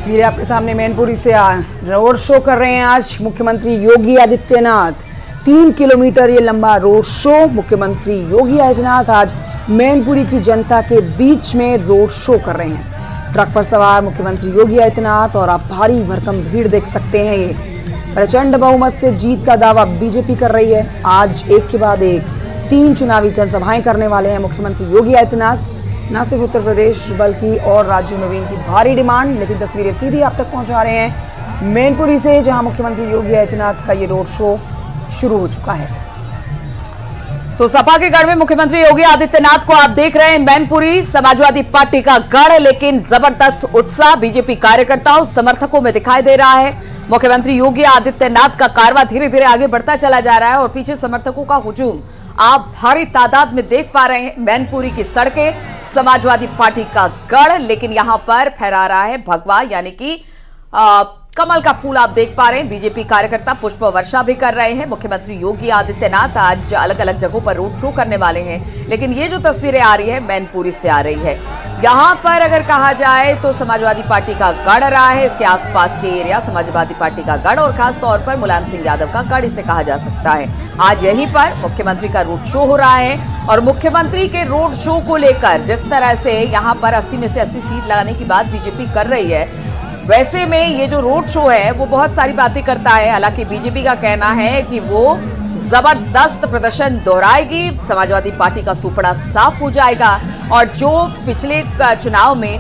तस्वीरें आपके सामने मैनपुरी से रोड शो कर रहे हैं आज मुख्यमंत्री योगी आदित्यनाथ। 3 किलोमीटर ये लंबा रोड शो मुख्यमंत्री योगी आदित्यनाथ आज मैनपुरी की जनता के बीच में रोड शो कर रहे हैं। ट्रक पर सवार मुख्यमंत्री योगी आदित्यनाथ और आप भारी भरकम भीड़ देख सकते हैं। ये प्रचंड बहुमत से जीत का दावा बीजेपी कर रही है। आज एक के बाद एक 3 चुनावी जनसभाएं करने वाले हैं मुख्यमंत्री योगी आदित्यनाथ। न सिर्फ उत्तर प्रदेश बल्कि और राज्यों में भी इनकी भारी डिमांड। लेकिन तस्वीरें सीधी आप तक पहुंचा रहे हैं मैनपुरी से, जहां मुख्यमंत्री योगी आदित्यनाथ का ये रोड शो शुरू हो चुका है। तो सपा के गढ़ में मुख्यमंत्री योगी आदित्यनाथ को आप देख रहे हैं। मैनपुरी समाजवादी पार्टी का गढ़, लेकिन जबरदस्त उत्साह बीजेपी कार्यकर्ताओं समर्थकों में दिखाई दे रहा है। मुख्यमंत्री योगी आदित्यनाथ का कारवां धीरे धीरे आगे बढ़ता चला जा रहा है और पीछे समर्थकों का हुजूम आप भारी तादाद में देख पा रहे हैं। मैनपुरी की सड़कें समाजवादी पार्टी का गढ़, लेकिन यहां पर फहरा रहा है भगवा यानी कि कमल का फूल आप देख पा रहे हैं। बीजेपी कार्यकर्ता पुष्प वर्षा भी कर रहे हैं। मुख्यमंत्री योगी आदित्यनाथ आज अलग अलग जगहों पर रोड शो करने वाले हैं, लेकिन ये जो तस्वीरें आ रही है मैनपुरी से आ रही है। यहां पर अगर कहा जाए तो समाजवादी पार्टी का गढ़ रहा है। इसके आसपास के एरिया समाजवादी पार्टी का गढ़ और खास तौर पर मुलायम सिंह यादव का गढ़ इसे कहा जा सकता है। आज यहीं पर मुख्यमंत्री का रोड शो हो रहा है और मुख्यमंत्री के रोड शो को लेकर जिस तरह से यहां पर 80 में से 80 सीट लगाने की बात बीजेपी कर रही है, वैसे में ये जो रोड शो है वो बहुत सारी बातें करता है। हालांकि बीजेपी का कहना है कि वो जबरदस्त प्रदर्शन दोहराएगी, समाजवादी पार्टी का सुपड़ा साफ हो जाएगा और जो पिछले चुनाव में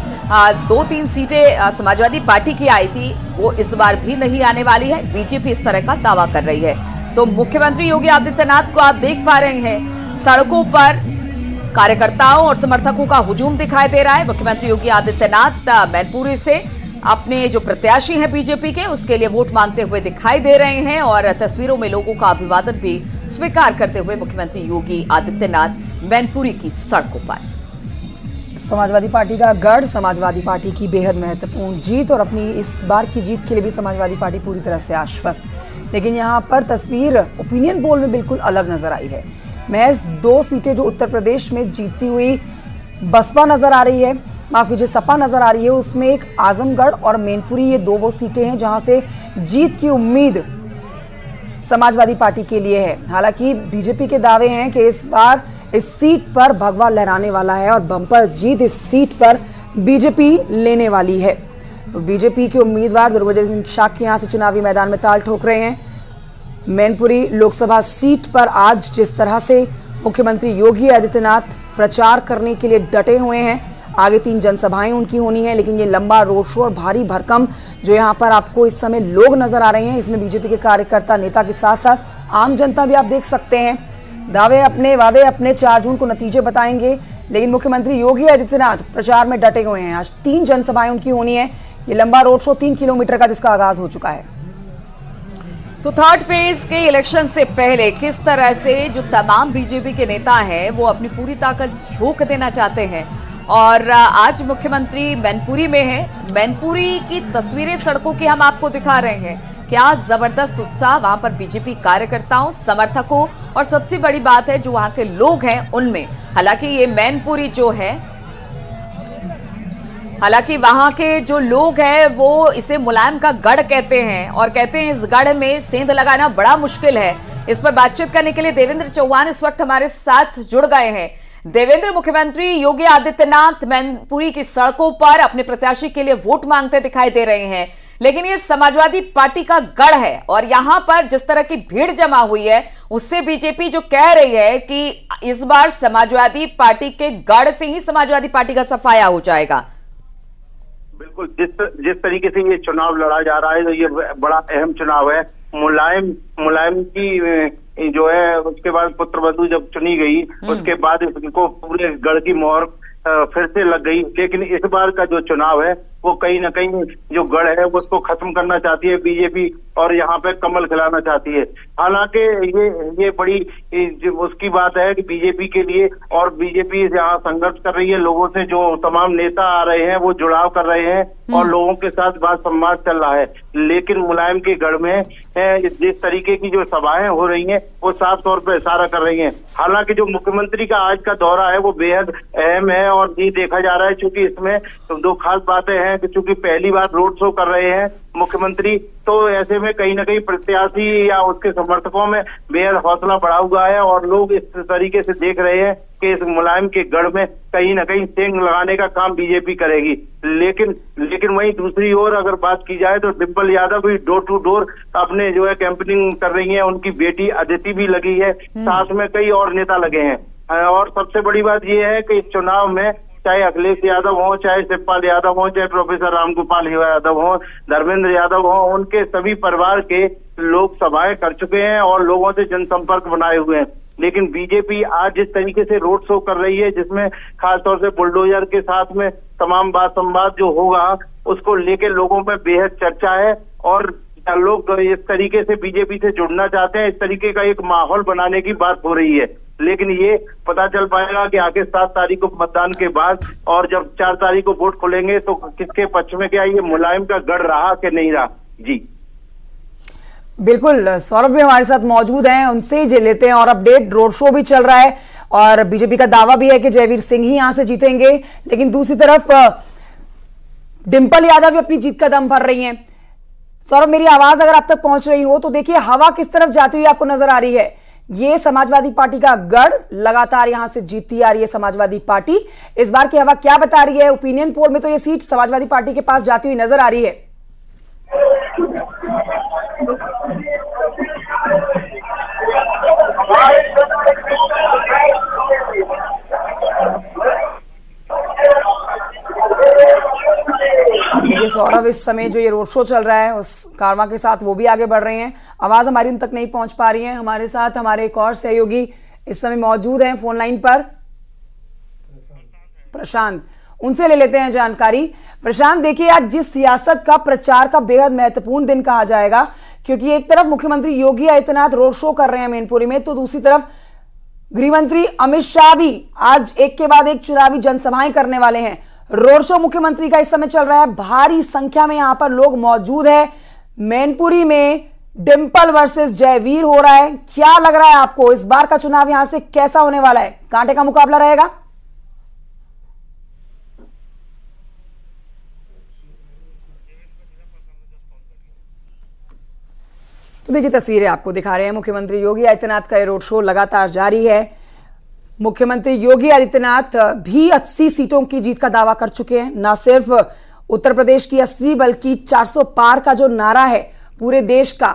2-3 सीटें समाजवादी पार्टी की आई थी वो इस बार भी नहीं आने वाली है। बीजेपी इस तरह का दावा कर रही है। तो मुख्यमंत्री योगी आदित्यनाथ को आप देख पा रहे हैं, सड़कों पर कार्यकर्ताओं और समर्थकों का हुजूम दिखाई दे रहा है। मुख्यमंत्री योगी आदित्यनाथ मैनपुरी से अपने जो प्रत्याशी हैं बीजेपी के उसके लिए वोट मांगते हुए दिखाई दे रहे हैं और तस्वीरों में लोगों का अभिवादन भी स्वीकार करते हुए मुख्यमंत्री योगी आदित्यनाथ मैनपुरी की सड़कों पर। समाजवादी पार्टी का गढ़, समाजवादी पार्टी की बेहद महत्वपूर्ण जीत और अपनी इस बार की जीत के लिए भी समाजवादी पार्टी पूरी तरह से आश्वस्त। लेकिन यहाँ पर तस्वीर ओपिनियन पोल में बिल्कुल अलग नजर आई है। महज 2 सीटें जो उत्तर प्रदेश में जीतती हुई बसपा नजर आ रही है, माफ कीजिए सपा नजर आ रही है, उसमें एक आजमगढ़ और मैनपुरी ये 2 वो सीटें हैं जहां से जीत की उम्मीद समाजवादी पार्टी के लिए है। हालांकि बीजेपी के दावे हैं कि इस बार इस सीट पर भगवा लहराने वाला है और बम्पर जीत इस सीट पर बीजेपी लेने वाली है। तो बीजेपी के उम्मीदवार दुर्गोजय सिंह शाक्य यहां से चुनावी मैदान में ताल ठोक रहे हैं। मैनपुरी लोकसभा सीट पर आज जिस तरह से मुख्यमंत्री योगी आदित्यनाथ प्रचार करने के लिए डटे हुए हैं, आगे 3 जनसभाएं उनकी होनी है, लेकिन ये लंबा रोड शो और भारी भरकम जो यहाँ पर आपको इस समय लोग नजर आ रहे हैं, इसमें बीजेपी के कार्यकर्ता नेता के साथ साथ आम जनता भी आप देख सकते हैं। दावे अपने, वादे अपने, 4 जून को नतीजे बताएंगे, लेकिन मुख्यमंत्री योगी आदित्यनाथ प्रचार में डटे हुए हैं। आज 3 जनसभाएं उनकी होनी है। ये लंबा रोड शो 3 किलोमीटर का जिसका आगाज हो चुका है। तो थर्ड फेज के इलेक्शन से पहले किस तरह से जो तमाम बीजेपी के नेता हैं वो अपनी पूरी ताकत झोंक देना चाहते हैं और आज मुख्यमंत्री मैनपुरी में है। मैनपुरी की तस्वीरें सड़कों की हम आपको दिखा रहे हैं। क्या जबरदस्त उत्साह वहां पर बीजेपी कार्यकर्ताओं, समर्थकों और सबसे बड़ी बात है जो वहां के लोग हैं उनमें। हालांकि ये मैनपुरी जो है, हालांकि वहां के जो लोग हैं वो इसे मुलायम का गढ़ कहते हैं और कहते हैं इस गढ़ में सेंध लगाना बड़ा मुश्किल है। इस पर बातचीत करने के लिए देवेंद्र चौहान इस वक्त हमारे साथ जुड़ गए हैं। देवेंद्र, मुख्यमंत्री योगी आदित्यनाथ मैनपुरी की सड़कों पर अपने प्रत्याशी के लिए वोट मांगते दिखाई दे रहे हैं, लेकिन ये समाजवादी पार्टी का गढ़ है और यहां पर जिस तरह की भीड़ जमा हुई है उससे बीजेपी जो कह रही है कि इस बार समाजवादी पार्टी के गढ़ से ही समाजवादी पार्टी का सफाया हो जाएगा। बिल्कुल, जिस तरीके से ये चुनाव लड़ा जा रहा है तो ये बड़ा अहम चुनाव है। मुलायम की जो है उसके बाद पुत्रवधू जब चुनी गई उसके बाद इनको पूरे गढ़ की मोहर फिर से लग गई। लेकिन इस बार का जो चुनाव है वो कहीं ना कहीं जो गढ़ है उसको खत्म करना चाहती है बीजेपी और यहाँ पे कमल खिलाना चाहती है। हालांकि ये बड़ी उसकी बात है कि बीजेपी के लिए, और बीजेपी यहाँ संघर्ष कर रही है लोगों से, जो तमाम नेता आ रहे हैं वो जुड़ाव कर रहे हैं और लोगों के साथ बात संवाद चल रहा है। लेकिन मुलायम के गढ़ में जिस तरीके की जो सभाएं हो रही हैं वो साफ तौर पर इशारा कर रही हैं। हालांकि जो मुख्यमंत्री का आज का दौरा है वो बेहद अहम है और ये देखा जा रहा है, चूंकि इसमें 2 खास बातें हैं। हैं कि चूंकि पहली बार रोड शो कर रहे हैं मुख्यमंत्री, तो ऐसे में कहीं ना कहीं प्रत्याशी या उसके समर्थकों में बेहद हौसला बढ़ा हुआ है और लोग इस तरीके से देख रहे हैं कि इस मुलायम के गढ़ में कहीं ना कहीं सेंध लगाने का काम बीजेपी करेगी। लेकिन वहीं दूसरी ओर अगर बात की जाए तो डिम्पल यादव भी डोर टू डोर अपने जो है कैंपेनिंग कर रही है। उनकी बेटी अदिति भी लगी है, साथ में कई और नेता लगे हैं। और सबसे बड़ी बात यह है कि इस चुनाव में चाहे अखिलेश यादव हो, चाहे शिवपाल यादव हो, चाहे प्रोफेसर रामगोपाल यादव हो, धर्मेंद्र यादव हो, उनके सभी परिवार के लोग सभाएं कर चुके हैं और लोगों से जनसंपर्क बनाए हुए हैं। लेकिन बीजेपी आज जिस तरीके से रोड शो कर रही है, जिसमें खासतौर से बुलडोजर के साथ में तमाम बात संवाद जो होगा उसको लेके लोगों में बेहद चर्चा है और लोग इस तरीके से बीजेपी से जुड़ना चाहते हैं। इस तरीके का एक माहौल बनाने की बात हो रही है, लेकिन ये पता चल पाएगा कि आगे 7 तारीख को मतदान के बाद और जब 4 तारीख को वोट खुलेंगे तो किसके पक्ष में क्या ये मुलायम का गढ़ रहा कि नहीं रहा। जी बिल्कुल, सौरभ भी हमारे साथ मौजूद हैं, उनसे ही लेते हैं और अपडेट। रोड शो भी चल रहा है और बीजेपी का दावा भी है कि जयवीर सिंह ही यहां से जीतेंगे, लेकिन दूसरी तरफ डिम्पल यादव भी अपनी जीत का दम भर रही हैं। सौरभ, मेरी आवाज अगर आप तक पहुंच रही हो तो देखिए हवा किस तरफ जाती हुई आपको नजर आ रही है। ये समाजवादी पार्टी का गढ़ लगातार यहां से जीतती आ रही है समाजवादी पार्टी। इस बार की हवा क्या बता रही है? ओपिनियन पोल में तो ये सीट समाजवादी पार्टी के पास जाती हुई नजर आ रही है। देखिए सौरभ, इस समय जो ये रोड शो चल रहा है उस कारवां के साथ वो भी आगे बढ़ रहे हैं। आवाज हमारी उन तक नहीं पहुंच पा रही है। हमारे साथ हमारे एक और सहयोगी इस समय मौजूद हैं फोन लाइन पर, प्रशांत, उनसे ले लेते हैं जानकारी। प्रशांत, देखिए आज जिस सियासत का प्रचार का बेहद महत्वपूर्ण दिन कहा जाएगा, क्योंकि एक तरफ मुख्यमंत्री योगी आदित्यनाथ रोड शो कर रहे हैं मैनपुरी में, तो दूसरी तरफ गृहमंत्री अमित शाह भी आज एक के बाद एक चुनावी जनसभाएं करने वाले हैं। रोड शो मुख्यमंत्री का इस समय चल रहा है, भारी संख्या में यहां पर लोग मौजूद है। मैनपुरी में डिम्पल वर्सेस जयवीर हो रहा है। क्या लग रहा है आपको, इस बार का चुनाव यहां से कैसा होने वाला है? कांटे का मुकाबला रहेगा? तो देखिए तस्वीरें आपको दिखा रहे हैं, मुख्यमंत्री योगी आदित्यनाथ का ये रोड शो लगातार जारी है। मुख्यमंत्री योगी आदित्यनाथ भी 80 सीटों की जीत का दावा कर चुके हैं। न सिर्फ उत्तर प्रदेश की 80 बल्कि 400 पार का जो नारा है पूरे देश का,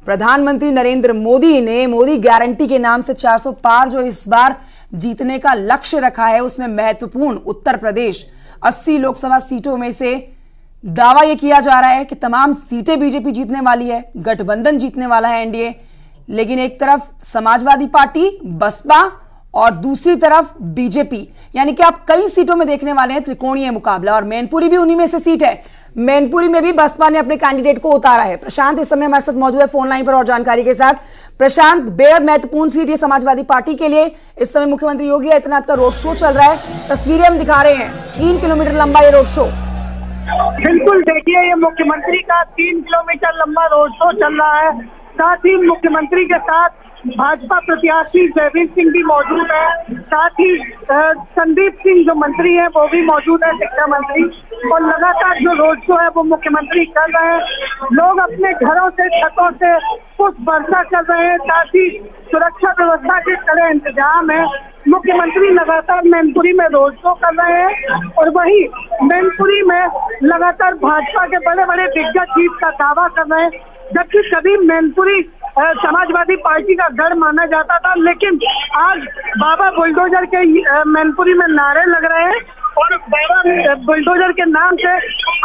प्रधानमंत्री नरेंद्र मोदी ने मोदी गारंटी के नाम से 400 पार जो इस बार जीतने का लक्ष्य रखा है, उसमें महत्वपूर्ण उत्तर प्रदेश 80 लोकसभा सीटों में से दावा यह किया जा रहा है कि तमाम सीटें बीजेपी जीतने वाली है, गठबंधन जीतने वाला है एनडीए। लेकिन एक तरफ समाजवादी पार्टी, बसपा और दूसरी तरफ बीजेपी, यानी कि आप कई सीटों में देखने वाले हैं त्रिकोणीय मुकाबला, और मैनपुरी भी उन्हीं में से सीट है। मैनपुरी में भी बसपा ने अपने कैंडिडेट को उतारा है। प्रशांत इस समय हमारे साथ मौजूद है फोन लाइन पर और जानकारी के साथ। प्रशांत, बेहद महत्वपूर्ण सीट है समाजवादी पार्टी के लिए। इस समय मुख्यमंत्री योगी आदित्यनाथ का रोड शो चल रहा है, तस्वीरें हम दिखा रहे हैं, 3 किलोमीटर लंबा ये रोड शो। बिल्कुल, देखिए ये मुख्यमंत्री का 3 किलोमीटर लंबा रोड शो चल रहा है। साथ ही मुख्यमंत्री के साथ भाजपा प्रत्याशी जयवीर सिंह भी मौजूद है, साथ ही संदीप सिंह जो मंत्री हैं वो भी मौजूद है, शिक्षा मंत्री। और लगातार जो रोड शो है वो मुख्यमंत्री कर रहे हैं। लोग अपने घरों से, छतों से पुष्प वर्षा कर रहे हैं, साथ ही सुरक्षा व्यवस्था के कड़े इंतजाम है। मुख्यमंत्री लगातार मैनपुरी में रोड शो कर रहे हैं और वहीं मैनपुरी में लगातार भाजपा के बड़े बड़े दिग्गज जीत का दावा कर रहे हैं। जबकि कभी मैनपुरी समाजवादी पार्टी का गढ़ माना जाता था, लेकिन आज बाबा बुलडोजर के मैनपुरी में नारे लग रहे हैं और बाबा बुलडोजर के नाम से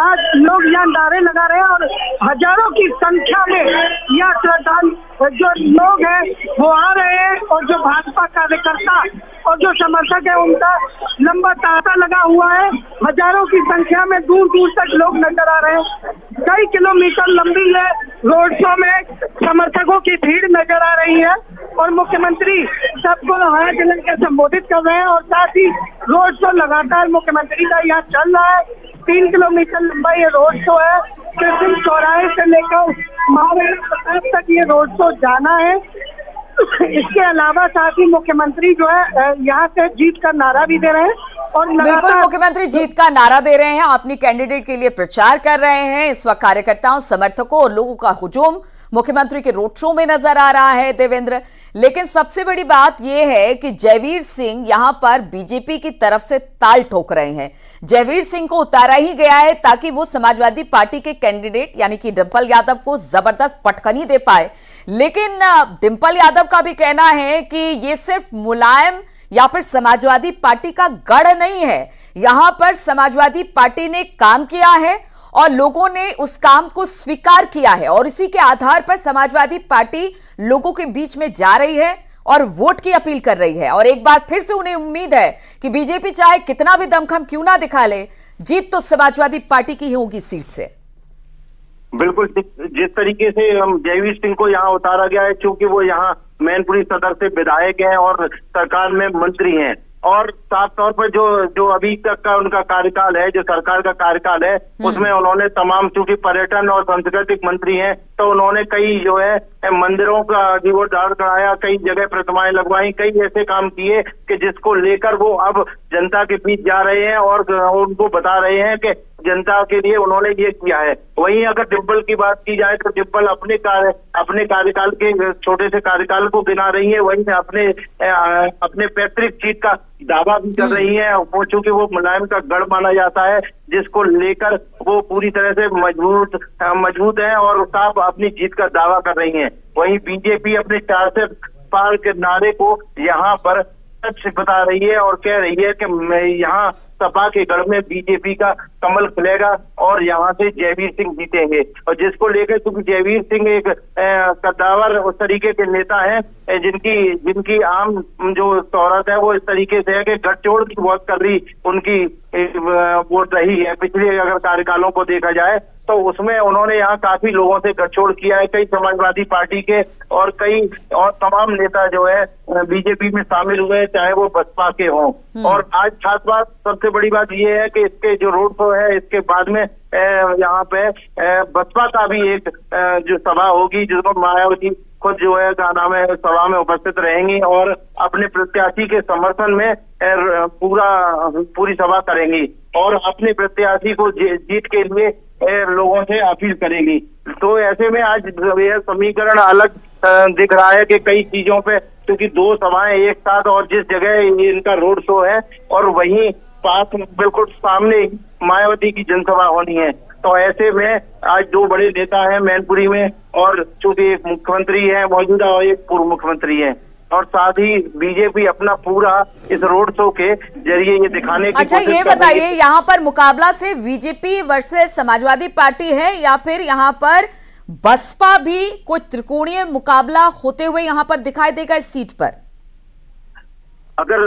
आज लोग यहाँ नारे लगा रहे हैं और हजारों की संख्या में यहाँ श्रद्धालु जो लोग हैं वो आ रहे हैं और जो भाजपा कार्यकर्ता और जो समर्थक है उनका लंबा तांता लगा हुआ है। हजारों की संख्या में दूर दूर तक लोग नजर आ रहे हैं। कई किलोमीटर लंबी है रोड शो में समर्थकों की भीड़ नजर आ रही है और मुख्यमंत्री सबको हाथ जलन के संबोधित कर रहे हैं और साथ ही रोड शो लगातार मुख्यमंत्री का यहाँ चल रहा है। 3 किलोमीटर लंबा ये रोड शो है। कृष्ण चौराहे से लेकर महावीर प्रताप तक ये रोड शो जाना है। इसके अलावा साथ ही मुख्यमंत्री जो है यहाँ से जीत का नारा भी दे रहे हैं और बिल्कुल मुख्यमंत्री जीत का नारा दे रहे हैं, अपनी कैंडिडेट के लिए प्रचार कर रहे हैं। इस वक्त कार्यकर्ताओं, समर्थकों और लोगों का हुजूम मुख्यमंत्री के रोड शो में नजर आ रहा है देवेंद्र। लेकिन सबसे बड़ी बात यह है कि जयवीर सिंह यहां पर बीजेपी की तरफ से ताल ठोक रहे हैं। जयवीर सिंह को उतारा ही गया है ताकि वो समाजवादी पार्टी के कैंडिडेट यानी कि डिंपल यादव को जबरदस्त पटखनी दे पाए। लेकिन डिंपल यादव का भी कहना है कि ये सिर्फ मुलायम या फिर समाजवादी पार्टी का गढ़ नहीं है, यहां पर समाजवादी पार्टी ने काम किया है और लोगों ने उस काम को स्वीकार किया है और इसी के आधार पर समाजवादी पार्टी लोगों के बीच में जा रही है और वोट की अपील कर रही है। और एक बार फिर से उन्हें उम्मीद है कि बीजेपी चाहे कितना भी दमखम क्यों ना दिखा ले, जीत तो समाजवादी पार्टी की ही होगी सीट से। बिल्कुल, जिस तरीके से जयवीर सिंह को यहाँ उतारा गया है, क्योंकि वो यहाँ मैनपुरी सदर से विधायक हैं और सरकार में मंत्री हैं, और साफ तौर पर जो अभी तक का उनका कार्यकाल है, जो सरकार का कार्यकाल है, उसमें उन्होंने तमाम, चूंकि पर्यटन और सांस्कृतिक मंत्री हैं, तो उन्होंने कई जो है मंदिरों का जीर्णोद्धार कराया, कई जगह प्रतिमाएं लगवाई, कई ऐसे काम किए कि जिसको लेकर वो अब जनता के बीच जा रहे हैं और उनको बता रहे हैं कि जनता के लिए उन्होंने ये किया है। वहीं अगर डिंपल की बात की जाए तो डिंपल अपने कार्यकाल के छोटे से कार्यकाल को गिना रही है, वहीं अपने पैतृक सीट का दावा भी कर रही है। वो चूंकि वो मुलायम का गढ़ माना जाता है, जिसको लेकर वो पूरी तरह से मजबूत है और साफ अपनी जीत का दावा कर रही है। वहीं बीजेपी अपने 4 से पार के नारे को यहाँ पर सच बता रही है और कह रही है कि यहाँ सपा के गढ़ में बीजेपी का कमल खिलेगा और यहाँ से जयवीर सिंह जीतेंगे। और जिसको लेकर, क्योंकि जयवीर सिंह एक कद्दावर उस तरीके के नेता हैं जिनकी आम जो शोहरत है वो इस तरीके से है कि गठजोड़ की बहुत कर रही उनकी वोट रही है। पिछले अगर कार्यकालों को देखा जाए तो उसमें उन्होंने यहाँ काफी लोगों से गठजोड़ किया है, कई समाजवादी पार्टी के और कई और तमाम नेता जो है बीजेपी में शामिल हुए, चाहे वो बसपा के हों। और आज खास बात, सबसे बड़ी बात ये है कि इसके जो रोड शो है, इसके बाद में यहाँ पे बसपा का भी एक जो सभा होगी, जिसको मायावती खुद जो है क्या नाम है सभा में उपस्थित रहेंगी और अपने प्रत्याशी के समर्थन में पूरी सभा करेंगी और अपने प्रत्याशी को जीत के लिए लोगों से अपील करेंगी। तो ऐसे में आज यह समीकरण अलग दिख रहा है कि कई चीजों पे, क्योंकि 2 सभाएं एक साथ और जिस जगह इनका रोड शो है और वहीं पास बिल्कुल सामने मायावती की जनसभा होनी है, तो ऐसे में आज 2 बड़े नेता हैं मैनपुरी में और चूंकि एक मुख्यमंत्री है मौजूदा और एक पूर्व मुख्यमंत्री है, और साथ ही बीजेपी अपना पूरा इस रोड शो के जरिए ये दिखाने की अच्छा, ये बताइए यहाँ पर मुकाबला से बीजेपी वर्सेस समाजवादी पार्टी है या फिर यहाँ पर बसपा भी कोई त्रिकोणीय मुकाबला होते हुए यहाँ पर दिखाई देगा इस सीट पर? अगर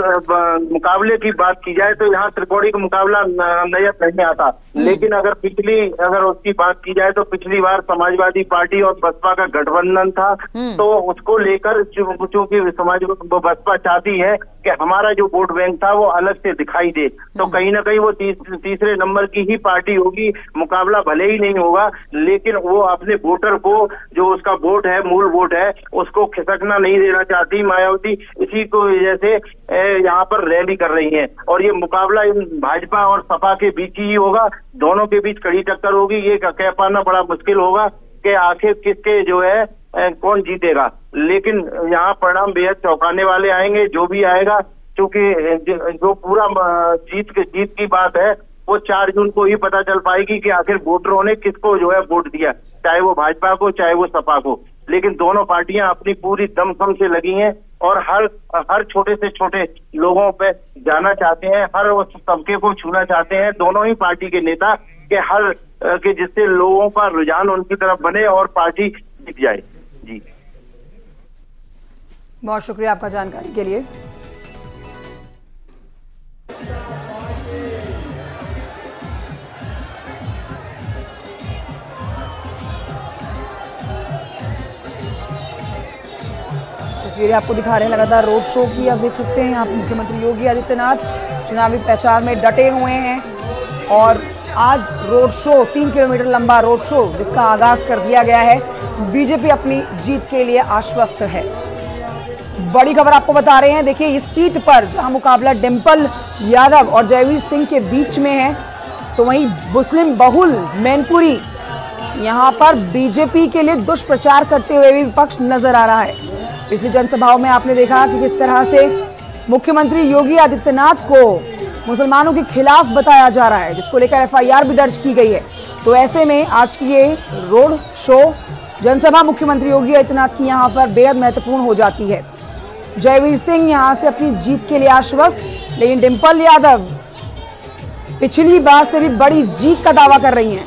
मुकाबले की बात की जाए तो यहाँ त्रिकोणी का मुकाबला नजर नहीं आता, लेकिन अगर उसकी बात की जाए तो पिछली बार समाजवादी पार्टी और बसपा का गठबंधन था, तो उसको लेकर चूंकि बसपा चाहती है कि हमारा जो वोट बैंक था वो अलग से दिखाई दे, तो कहीं ना कहीं वो तीसरे नंबर की ही पार्टी होगी। मुकाबला भले ही नहीं होगा, लेकिन वो अपने वोटर को, जो उसका वोट है, मूल वोट है, उसको खिसकना नहीं देना चाहती मायावती। इसी को वजह से यहाँ पर रैली कर रही हैं और ये मुकाबला भाजपा और सपा के बीच ही होगा, दोनों के बीच कड़ी टक्कर होगी। ये कह पाना बड़ा मुश्किल होगा कि आखिर किसके जो है कौन जीतेगा, लेकिन यहाँ परिणाम बेहद चौंकाने वाले आएंगे जो भी आएगा, क्योंकि जो पूरा जीत की बात है वो 4 जून को ही पता चल पाएगी कि आखिर वोटरों ने किसको जो है वोट दिया, चाहे वो भाजपा को चाहे वो सपा को। लेकिन दोनों पार्टियां अपनी पूरी दमखम से लगी हैं और हर छोटे से छोटे लोगों पे जाना चाहते हैं, हर उस तबके को छूना चाहते हैं दोनों ही पार्टी के नेता के जिससे लोगों का रुझान उनकी तरफ बने और पार्टी जीत जाए। जी, बहुत शुक्रिया आपका जानकारी के लिए। तस्वीरें आपको दिखा रहे हैं लगातार रोड शो की। आप देख सकते हैं यहाँ पर मुख्यमंत्री योगी आदित्यनाथ चुनावी प्रचार में डटे हुए हैं और आज रोड शो 3 किलोमीटर लंबा रोड शो जिसका आगाज कर दिया गया है। बीजेपी अपनी जीत के लिए आश्वस्त है। बड़ी खबर आपको बता रहे हैं। देखिए इस सीट पर जहां मुकाबला डिंपल यादव और जयवीर सिंह के बीच में है, तो वहीं मुस्लिम बहुल मैनपुरी यहां पर बीजेपी के लिए दुष्प्रचार करते हुए भी विपक्ष नजर आ रहा है। पिछली जनसभाओं में आपने देखा कि किस तरह से मुख्यमंत्री योगी आदित्यनाथ को मुसलमानों के खिलाफ बताया जा रहा है, जिसको लेकर एफआईआर भी दर्ज की गई है। तो ऐसे में आज की ये रोड शो जनसभा मुख्यमंत्री योगी आदित्यनाथ की यहां पर बेहद महत्वपूर्ण हो जाती है। जयवीर सिंह यहां से अपनी जीत के लिए आश्वस्त, लेकिन डिंपल यादव पिछली बार से भी बड़ी जीत का दावा कर रही हैं।